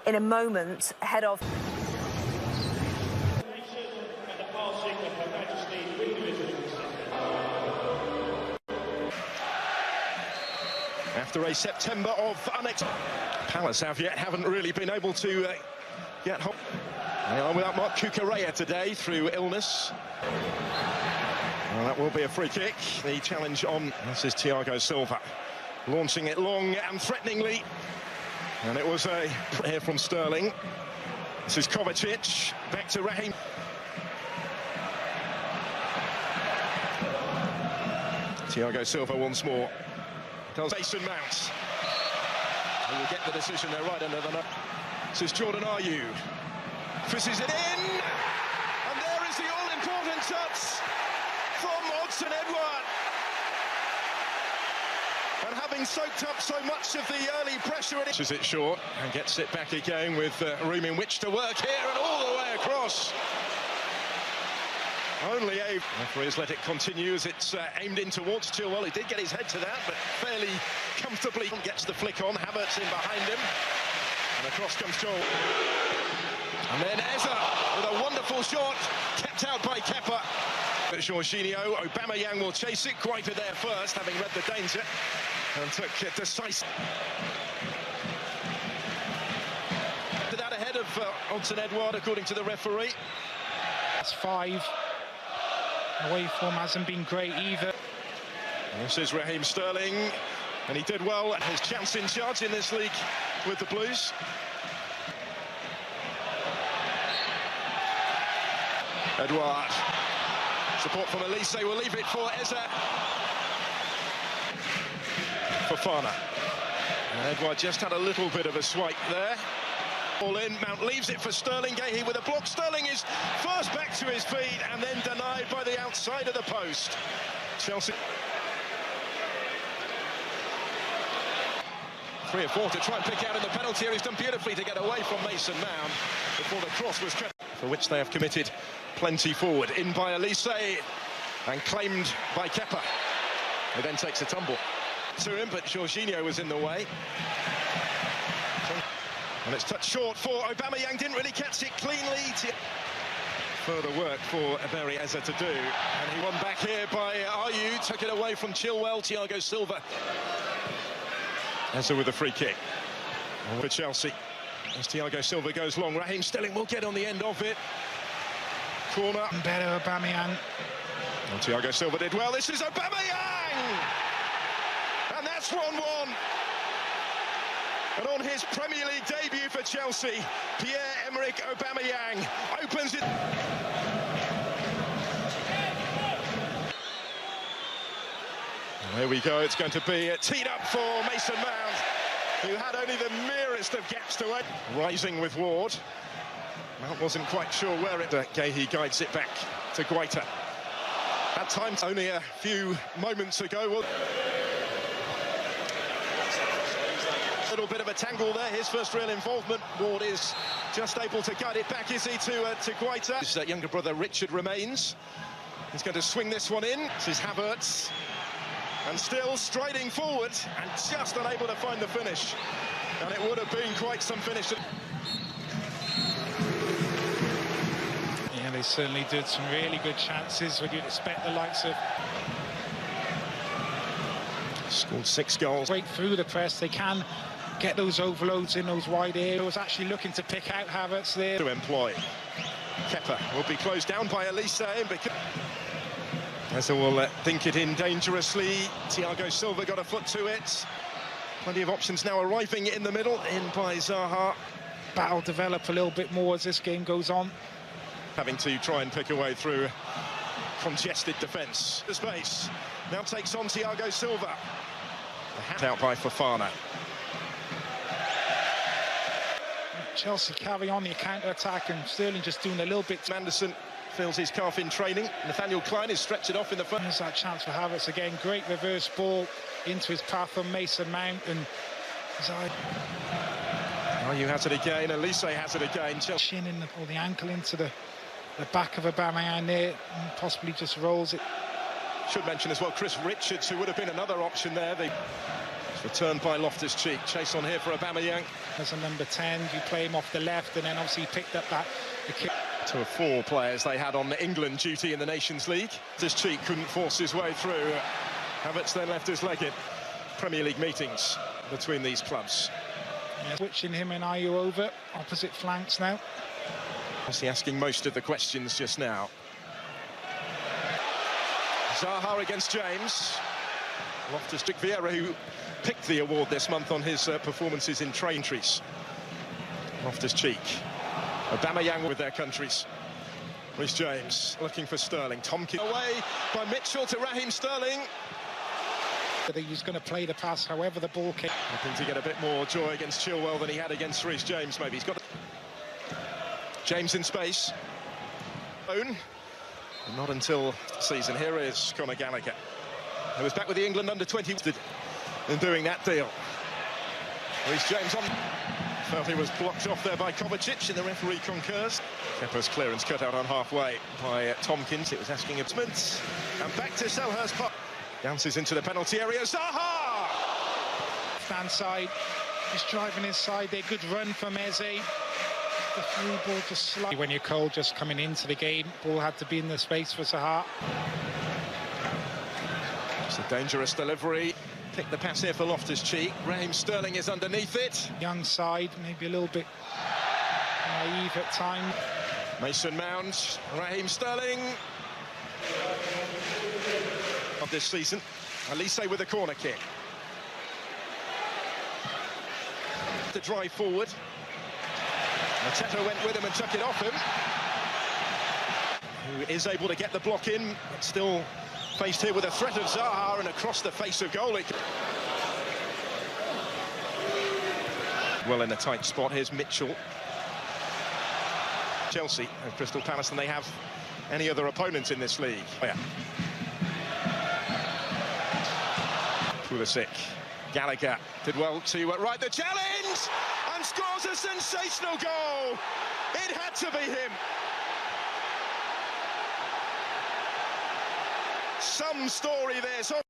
in a moment ahead of... After a September of unexpected, Palace haven't really been able to get home. They are without Marc Cucurella today through illness. Well, that will be a free kick. The challenge on, this is Thiago Silva, launching it long and threateningly. And it was a here from Sterling. This is Kovacic, back to Raheem. Thiago Silva once more. Mason Mount. He will get the decision there right under the nose. This is Jordan Ayew. Fizzes it in. And there is the all-important touch from Odsonne Edouard. And having soaked up so much of the early pressure, it is it short and gets it back again with room in which to work here and all the way across. Only a referees let it continue as it's aimed in towards Chilwell. He did get his head to that, but fairly comfortably gets the flick on. Havertz in behind him, and across comes Joel. And then Eze with a wonderful shot, kept out by Kepa. But Jorginho, Aubameyang will chase it. Guaita there first, having read the danger, and took it decisive. That ahead of Odsonne Edouard, according to the referee. That's 5. Away form hasn't been great either. This is Raheem Sterling, and he did well. His chance in charge in this league with the Blues. Edouard. Support from Elise will leave it for Eze. Fofana. And Edouard just had a little bit of a swipe there. All in, Mount leaves it for Sterling. Guehi with a block. Sterling is first back to his feet and then denied by the outside of the post. Chelsea 3 or 4 to try and pick out in the penalty area. He's done beautifully to get away from Mason Mount before the cross was cut, for which they have committed plenty forward. In by Elise and claimed by Kepa, who then takes a tumble to him, but Jorginho was in the way. And it's touched short for Aubameyang, didn't really catch it cleanly. Further work for Ebere Eze to do. And he won back here by Ayew, took it away from Chilwell. Thiago Silva. Eze with a free kick for Chelsea. As Thiago Silva goes long, Raheem Sterling will get on the end of it. Corner. Better Aubameyang. And Thiago Silva did well. This is Aubameyang! And that's 1-1. And on his Premier League debut for Chelsea, Pierre-Emerick Aubameyang opens it. And there we go, it's going to be teed up for Mason Mount, who had only the merest of gaps to wait. Rising with Ward. Mount wasn't quite sure where it... Guehi guides it back to Guaita. At times, only a few moments ago... Well, little bit of a tangle there, his first real involvement. Ward is just able to guide it back, is he, to Guaita. His younger brother Richard remains. He's going to swing this one in. This is Havertz. And still striding forward and just unable to find the finish. And it would have been quite some finish. Yeah, they certainly did some really good chances when you'd expect the likes of... Scored 6 goals. Break through the press, they can get those overloads in those wide areas. Actually looking to pick out Havertz there. To employ. Kepa will be closed down by Elise. Eze will dink it in dangerously. Thiago Silva got a foot to it. Plenty of options now arriving in the middle. In by Zaha. Battle develop a little bit more as this game goes on. Having to try and pick a way through congested defence. The space now takes on Thiago Silva. The hat out by Fofana. Chelsea carry on the counter-attack and Sterling just doing a little bit. Anderson feels his calf in training. Nathaniel Klein is stretched it off in the front. There's that chance for Havertz again. Great reverse ball into his path from Mason Mount. And Ayew has it again. Elise has it again. Chin in or the ankle into the back of Aubameyang there, and possibly just rolls it. Should mention as well Chris Richards, who would have been another option there. Returned by Loftus-Cheek. Chase on here for Aubameyang. As a number 10, you play him off the left, and then obviously he picked up the kick. 2 of 4 players they had on England duty in the Nations League. Loftus-Cheek couldn't force his way through. Havertz then left his leg in. Premier League meetings between these clubs. Yeah, switching him and Ayew over, opposite flanks now. Obviously asking most of the questions just now. Zaha against James. Loftus-Cheek, Vieira, who picked the award this month on his performances in train trees. Loftus-Cheek. Aubameyang with their countries. Reece James looking for Sterling. Tomkins away by Mitchell to Raheem Sterling. He's going to play the pass however the ball came. Hoping to get a bit more joy against Chilwell than he had against Reece James, maybe. He's got James in space. Not until season. Here is Conor Gallagher, who was back with the England under-20 in doing that deal. Reece James on. Felt he was blocked off there by Kovacic, and the referee concurs. Kepa's clearance cut out on halfway by Tomkins. It was asking of Smith. And back to Selhurst Park. Bounces into the penalty area. Zaha! Stand side. He's driving inside there. Good run from Eze. The through ball just slightly. When you're cold, just coming into the game, ball had to be in the space for Zaha. It's a dangerous delivery. Pick the pass here for Loftus-Cheek. Raheem Sterling is underneath it. Young side, maybe a little bit naive at times. Mason Mount, Raheem Sterling. Of this season. Elise with a corner kick. The drive forward. Mateta went with him and took it off him. Who is able to get the block in, but still faced here with a threat of Zaha and across the face of goal. Well, in a tight spot, here's Mitchell. Chelsea and Crystal Palace than they have any other opponents in this league. Oh, yeah. Pulisic. Gallagher did well to right the challenge and scores a sensational goal. It had to be him. Some story there. So